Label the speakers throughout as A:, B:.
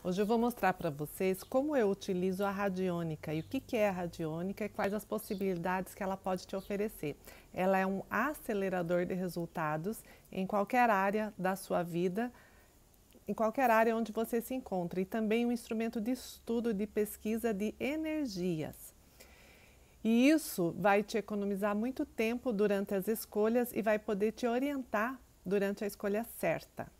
A: Hoje eu vou mostrar para vocês como eu utilizo a radiônica e o que é a radiônica e quais as possibilidades que ela pode te oferecer. Ela é um acelerador de resultados em qualquer área da sua vida, em qualquer área onde você se encontra, e também um instrumento de estudo, de pesquisa de energias. E isso vai te economizar muito tempo durante as escolhas e vai poder te orientar durante a escolha certa.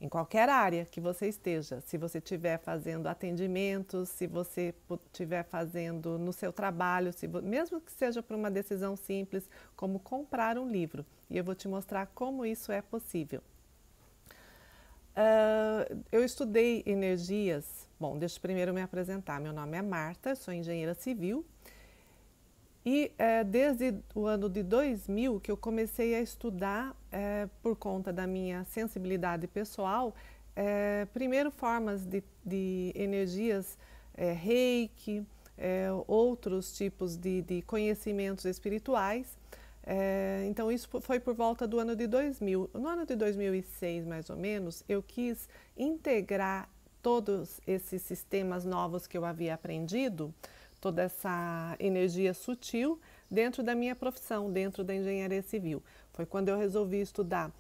A: Em qualquer área que você esteja, se você estiver fazendo atendimentos, se você estiver fazendo no seu trabalho, mesmo que seja por uma decisão simples, como comprar um livro. E eu vou te mostrar como isso é possível. Eu estudei energias. Bom, deixa eu primeiro me apresentar. Meu nome é Marta, sou engenheira civil. E desde o ano de 2000 que eu comecei a estudar, por conta da minha sensibilidade pessoal, primeiro formas de energias, reiki, outros tipos de conhecimentos espirituais. Então isso foi por volta do ano de 2000. No ano de 2006, mais ou menos, eu quis integrar todos esses sistemas novos que eu havia aprendido, toda essa energia sutil dentro da minha profissão, dentro da engenharia civil. Foi quando eu resolvi estudar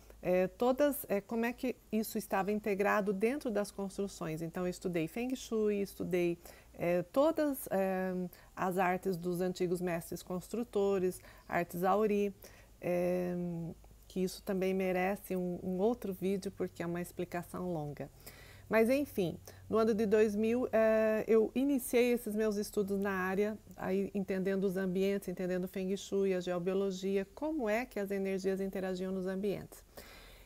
A: como é que isso estava integrado dentro das construções. Então eu estudei Feng Shui, estudei todas as artes dos antigos mestres construtores, artes Auri, que isso também merece um outro vídeo porque é uma explicação longa. Mas enfim, no ano de 2000 eu iniciei esses meus estudos na área, aí entendendo os ambientes, entendendo o Feng Shui, a geobiologia, como é que as energias interagiam nos ambientes.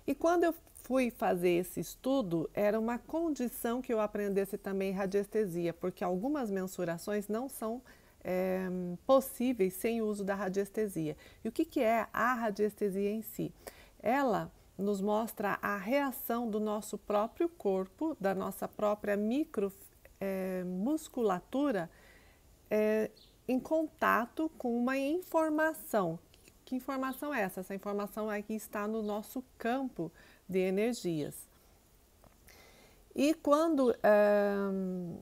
A: E quando eu fui fazer esse estudo, era uma condição que eu aprendesse também radiestesia, porque algumas mensurações não são possíveis sem o uso da radiestesia. E o que é a radiestesia em si? Ela nos mostra a reação do nosso próprio corpo, da nossa própria musculatura, em contato com uma informação. Que informação é essa? Essa informação aqui está no nosso campo de energias. E quando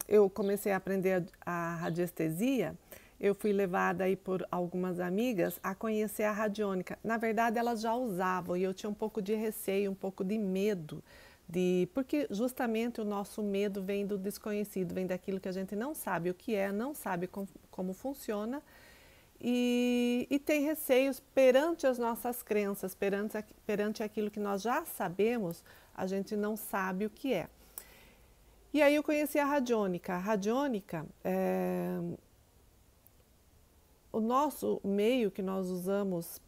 A: eu comecei a aprender a radiestesia, eu fui levada aí por algumas amigas a conhecer a radiônica. Na verdade, elas já usavam e eu tinha um pouco de receio, um pouco de medo, porque justamente o nosso medo vem do desconhecido, vem daquilo que a gente não sabe o que é, não sabe como funciona e tem receios perante as nossas crenças, perante aquilo que nós já sabemos, a gente não sabe o que é. E aí eu conheci a radiônica. A radiônica o nosso meio que nós usamos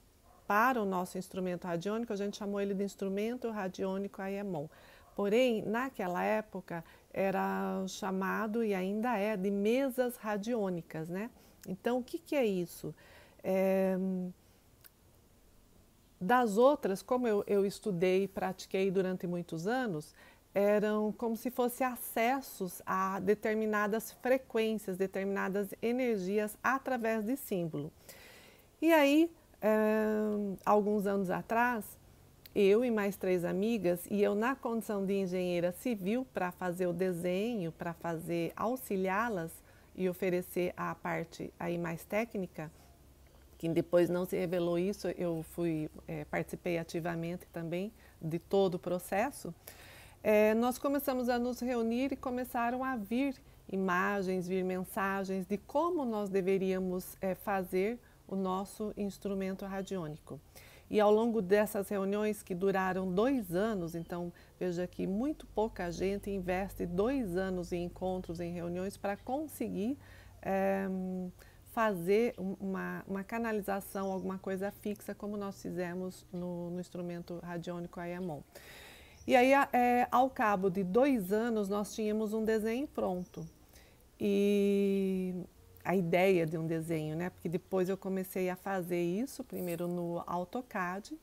A: para o nosso instrumento radiônico, a gente chamou ele de instrumento radiônico Ayamon. Porém, naquela época, era chamado e ainda é de mesas radiônicas, né? Então, o que é isso? Das outras, como eu estudei e pratiquei durante muitos anos, eram como se fossem acessos a determinadas frequências, determinadas energias através de símbolo. E aí, alguns anos atrás, eu e mais 3 amigas, e eu na condição de engenheira civil para fazer o desenho, para auxiliá-las e oferecer a parte aí mais técnica, que depois não se revelou isso, eu participei ativamente também de todo o processo. Nós começamos a nos reunir e começaram a vir imagens, vir mensagens de como nós deveríamos fazer o nosso instrumento radiônico. E ao longo dessas reuniões que duraram 2 anos, então veja que muito pouca gente investe 2 anos em encontros, em reuniões para conseguir fazer uma canalização, alguma coisa fixa como nós fizemos no instrumento radiônico Ayamon. E aí, ao cabo de 2 anos, nós tínhamos um desenho pronto. E a ideia de um desenho, né? Porque depois eu comecei a fazer isso, primeiro no AutoCAD,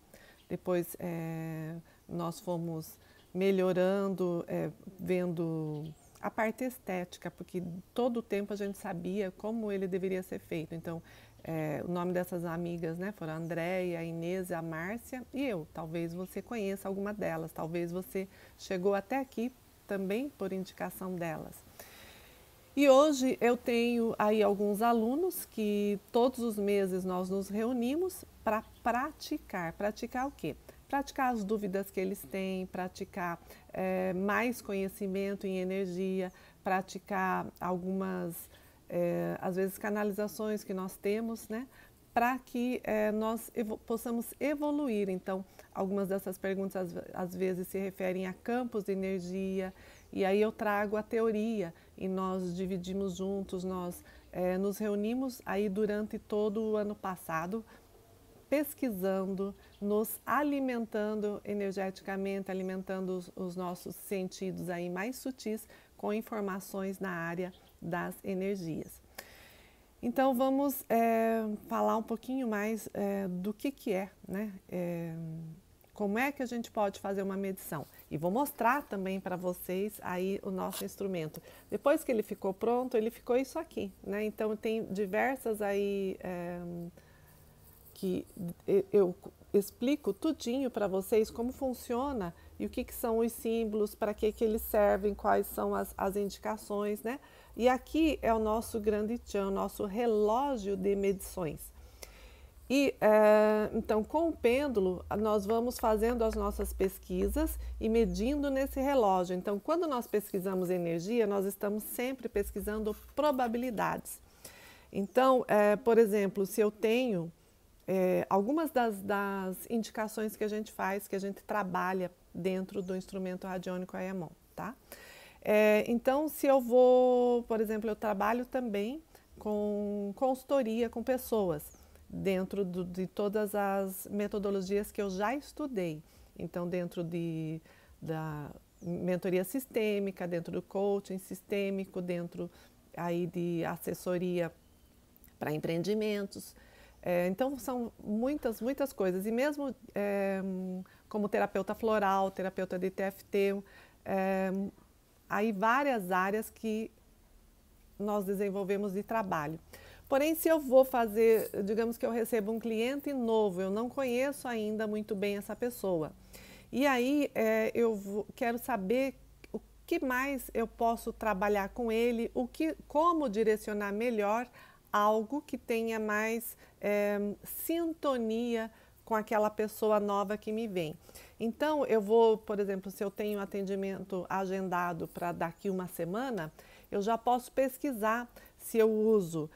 A: depois nós fomos melhorando, vendo a parte estética, porque todo o tempo a gente sabia como ele deveria ser feito. Então, o nome dessas amigas, né, foram a Andréia, a Inês, a Márcia e eu. Talvez você conheça alguma delas, talvez você chegou até aqui também por indicação delas. E hoje eu tenho aí alguns alunos que todos os meses nós nos reunimos para praticar. Praticar o quê? Praticar as dúvidas que eles têm, praticar mais conhecimento em energia, praticar algumas, às vezes, canalizações que nós temos, né? Para que nós possamos evoluir. Então, algumas dessas perguntas às vezes se referem a campos de energia, e aí eu trago a teoria e nós dividimos juntos, nós nos reunimos aí durante todo o ano passado, pesquisando, nos alimentando energeticamente, alimentando os nossos sentidos aí mais sutis com informações na área das energias. Então vamos falar um pouquinho mais do que é, né? Como é que a gente pode fazer uma medição. E vou mostrar também para vocês aí o nosso instrumento. Depois que ele ficou pronto, ele ficou isso aqui, né? Então tem diversas aí que eu explico tudinho para vocês como funciona e o que são os símbolos, para que eles servem, quais são as indicações, né? E aqui é o nosso grande tchan, o nosso relógio de medições. E então, com o pêndulo, nós vamos fazendo as nossas pesquisas e medindo nesse relógio. Então, quando nós pesquisamos energia, nós estamos sempre pesquisando probabilidades. Então, por exemplo, se eu tenho algumas das indicações que a gente faz, que a gente trabalha dentro do instrumento radiônico AEMON, tá? Então, se eu vou, por exemplo, eu trabalho também com consultoria com pessoas, dentro de todas as metodologias que eu já estudei. Então, dentro da mentoria sistêmica, dentro do coaching sistêmico, dentro aí de assessoria para empreendimentos. Então, são muitas coisas. E mesmo como terapeuta floral, terapeuta de TFT, aí várias áreas que nós desenvolvemos de trabalho. Porém, se eu vou fazer, digamos que eu recebo um cliente novo, eu não conheço ainda muito bem essa pessoa. E aí quero saber o que mais eu posso trabalhar com ele, como direcionar melhor algo que tenha mais sintonia com aquela pessoa nova que me vem. Então, eu vou, por exemplo, se eu tenho atendimento agendado para daqui uma semana, eu já posso pesquisar se eu uso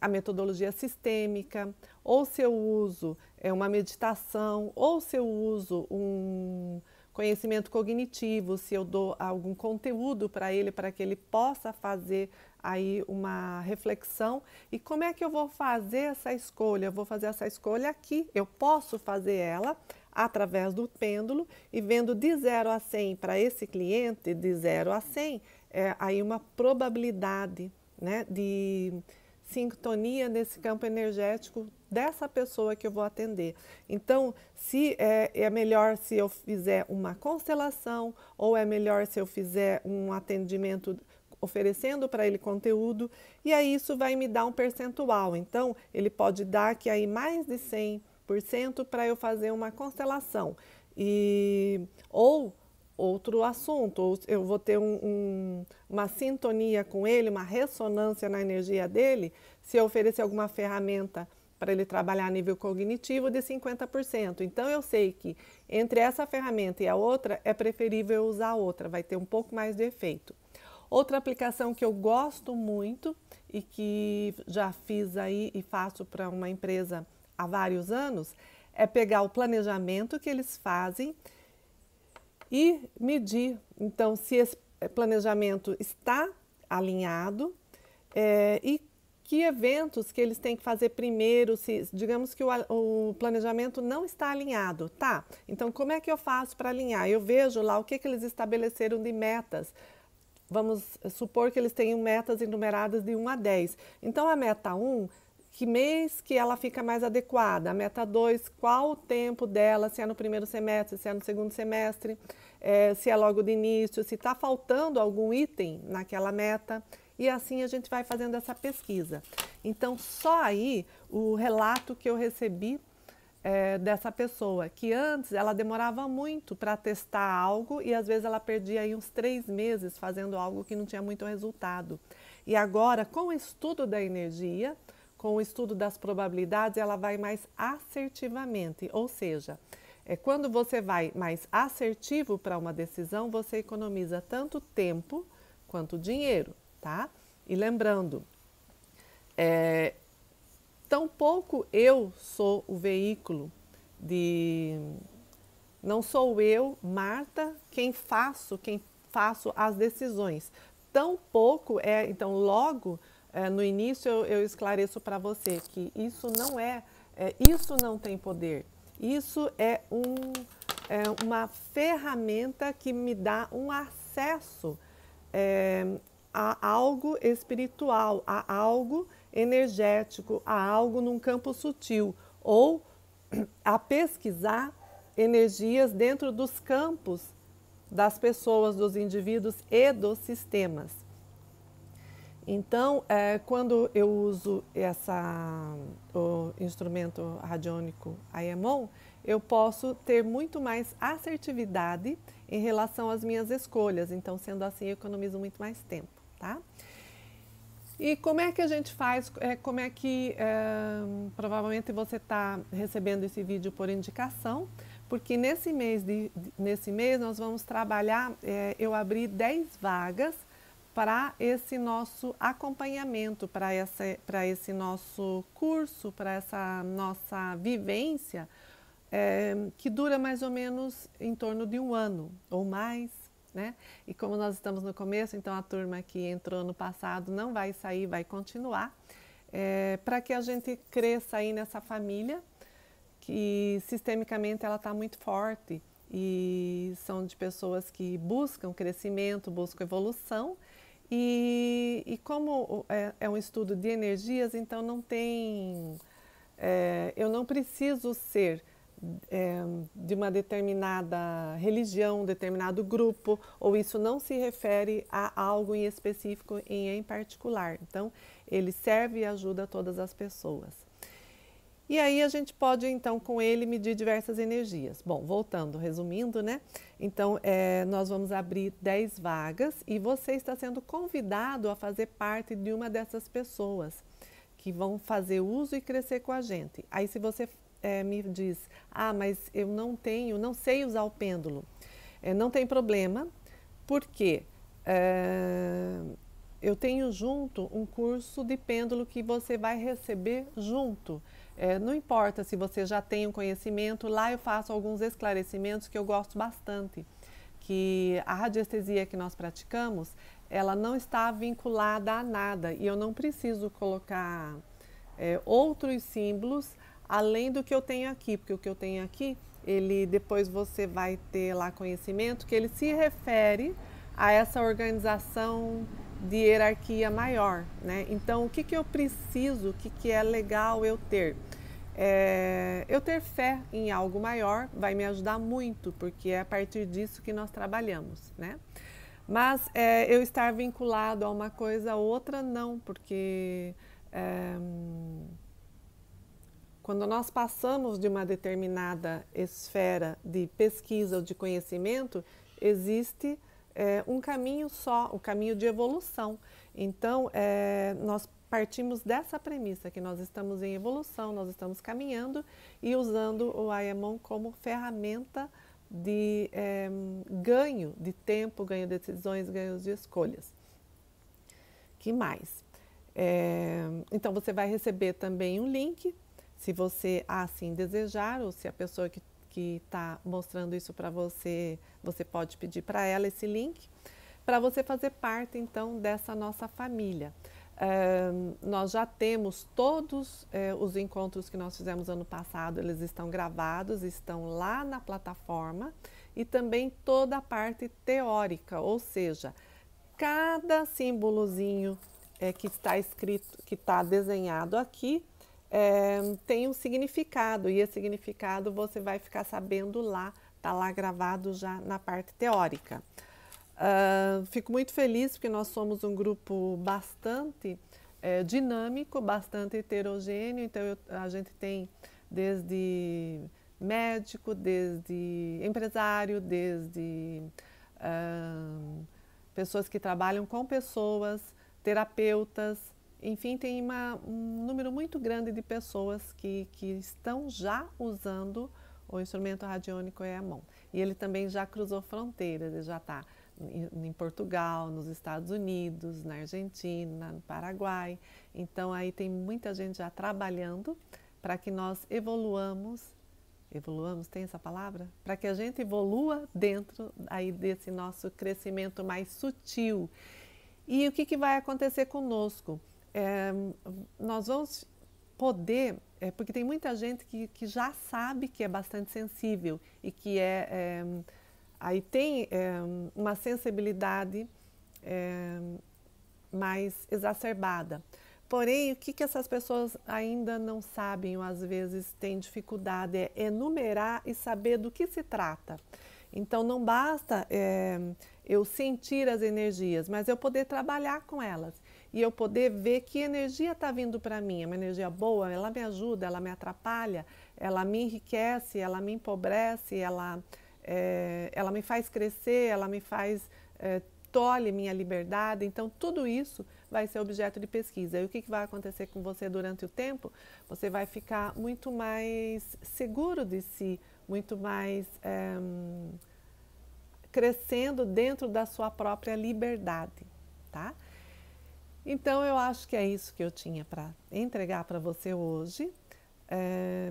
A: a metodologia sistêmica, ou se eu uso uma meditação, ou se eu uso um conhecimento cognitivo, se eu dou algum conteúdo para ele que ele possa fazer aí uma reflexão. E como é que eu vou fazer essa escolha? Eu vou fazer essa escolha aqui, eu posso fazer ela através do pêndulo e vendo de 0 a 100 para esse cliente, de 0 a 100, aí uma probabilidade, né, de sintonia nesse campo energético dessa pessoa que eu vou atender. Então, se é melhor se eu fizer uma constelação ou é melhor se eu fizer um atendimento oferecendo para ele conteúdo, e aí isso vai me dar um percentual. Então, ele pode dar que aí mais de 100% para eu fazer uma constelação. Ou outro assunto, ou eu vou ter uma sintonia com ele, uma ressonância na energia dele, se eu oferecer alguma ferramenta para ele trabalhar a nível cognitivo de 50%. Então, eu sei que entre essa ferramenta e a outra, é preferível eu usar a outra, vai ter um pouco mais de efeito. Outra aplicação que eu gosto muito e que já fiz aí e faço para uma empresa há vários anos, é pegar o planejamento que eles fazem e medir, então, se esse planejamento está alinhado e que eventos que eles têm que fazer primeiro, se digamos que o planejamento não está alinhado, tá? Então, como é que eu faço para alinhar? Eu vejo lá o que eles estabeleceram de metas. Vamos supor que eles tenham metas enumeradas de 1 a 10. Então, a meta 1, que mês que ela fica mais adequada? A meta 2, qual o tempo dela, se é no primeiro semestre, se é no segundo semestre, se é logo de início, se está faltando algum item naquela meta. E assim a gente vai fazendo essa pesquisa. Então, só aí o relato que eu recebi dessa pessoa, que antes ela demorava muito para testar algo e às vezes ela perdia aí uns 3 meses fazendo algo que não tinha muito resultado. E agora, com o estudo da energia, com o estudo das probabilidades, ela vai mais assertivamente, ou seja, quando você vai mais assertivo para uma decisão, você economiza tanto tempo quanto dinheiro, tá? E lembrando, tampouco eu sou o veículo de... Não sou eu, Marta, quem faço as decisões. Tampouco então logo no início eu esclareço para você que isso não isso não tem poder. Isso é uma ferramenta que me dá um acesso a algo espiritual, a algo energético, a algo num campo sutil, ou a pesquisar energias dentro dos campos das pessoas, dos indivíduos e dos sistemas. Então, quando eu uso o instrumento radiônico IEMON, eu posso ter muito mais assertividade em relação às minhas escolhas. Então, sendo assim, eu economizo muito mais tempo, tá? E como é que a gente faz? Como é que provavelmente você está recebendo esse vídeo por indicação, porque nesse mês nós vamos trabalhar, eu abri 10 vagas para esse nosso acompanhamento, para esse nosso curso, para essa nossa vivência, que dura mais ou menos em torno de 1 ano ou mais. Né? E como nós estamos no começo, então a turma que entrou no passado não vai sair, vai continuar, para que a gente cresça aí nessa família, que sistemicamente ela está muito forte e são de pessoas que buscam crescimento, buscam evolução, e como é um estudo de energias, então não tem, eu não preciso ser de uma determinada religião, um determinado grupo, ou isso não se refere a algo em específico em particular. Então, ele serve e ajuda todas as pessoas. E aí a gente pode, então, com ele medir diversas energias. Bom, voltando, resumindo, né? Então, nós vamos abrir 10 vagas e você está sendo convidado a fazer parte de uma dessas pessoas que vão fazer uso e crescer com a gente. Aí, se você me diz, mas eu não sei usar o pêndulo. Não tem problema, porque eu tenho junto um curso de pêndulo que você vai receber junto. Não importa se você já tem um conhecimento, lá eu faço alguns esclarecimentos que eu gosto bastante. Que a radiestesia que nós praticamos, ela não está vinculada a nada e eu não preciso colocar outros símbolos além do que eu tenho aqui, porque o que eu tenho aqui, depois você vai ter lá conhecimento que ele se refere a essa organização de hierarquia maior, né? Então, o que eu preciso, o que é legal eu ter? Eu ter fé em algo maior vai me ajudar muito, porque é a partir disso que nós trabalhamos, né? Mas eu estar vinculado a uma coisa ou outra, não, porque quando nós passamos de uma determinada esfera de pesquisa ou de conhecimento, existe um caminho só, o caminho de evolução. Então, nós partimos dessa premissa, que nós estamos em evolução, nós estamos caminhando e usando o IEMON como ferramenta de ganho de tempo, ganho de decisões, ganho de escolhas. Que mais? Então, você vai receber também um link, se você assim desejar, ou se a pessoa que está mostrando isso para você, você pode pedir para ela esse link, para você fazer parte, então, dessa nossa família. Nós já temos todos os encontros que nós fizemos ano passado, eles estão gravados, estão lá na plataforma, e também toda a parte teórica, ou seja, cada símbolozinho que está escrito, que está desenhado aqui, tem um significado, e esse significado você vai ficar sabendo lá, está lá gravado já na parte teórica. Fico muito feliz porque nós somos um grupo bastante dinâmico, bastante heterogêneo, então a gente tem desde médico, desde empresário, desde pessoas que trabalham com pessoas, terapeutas, enfim, tem um número muito grande de pessoas que estão já usando o instrumento radiônico EAMON. E ele também já cruzou fronteiras, ele já está em Portugal, nos Estados Unidos, na Argentina, no Paraguai. Então aí tem muita gente já trabalhando para que nós evoluamos, tem essa palavra? Para que a gente evolua dentro aí desse nosso crescimento mais sutil. E o que vai acontecer conosco? Nós vamos poder, porque tem muita gente que já sabe que é bastante sensível e que aí tem uma sensibilidade mais exacerbada. Porém, o que essas pessoas ainda não sabem ou às vezes têm dificuldade é enumerar e saber do que se trata. Então, não basta eu sentir as energias, mas eu poder trabalhar com elas. E eu poder ver que energia está vindo para mim. É uma energia boa, ela me ajuda, ela me atrapalha, ela me enriquece, ela me empobrece, ela me faz crescer, ela me faz tolhe minha liberdade. Então, tudo isso vai ser objeto de pesquisa. E o que vai acontecer com você durante o tempo? Você vai ficar muito mais seguro de si, muito mais crescendo dentro da sua própria liberdade, tá? Então, eu acho que é isso que eu tinha para entregar para você hoje.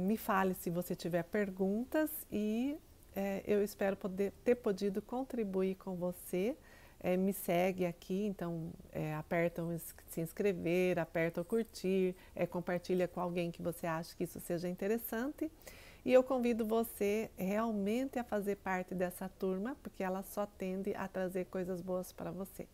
A: Me fale se você tiver perguntas e eu espero ter podido contribuir com você. Me segue aqui, então aperta o se inscrever, aperta o curtir, compartilha com alguém que você acha que isso seja interessante. E eu convido você realmente a fazer parte dessa turma, porque ela só tende a trazer coisas boas para você.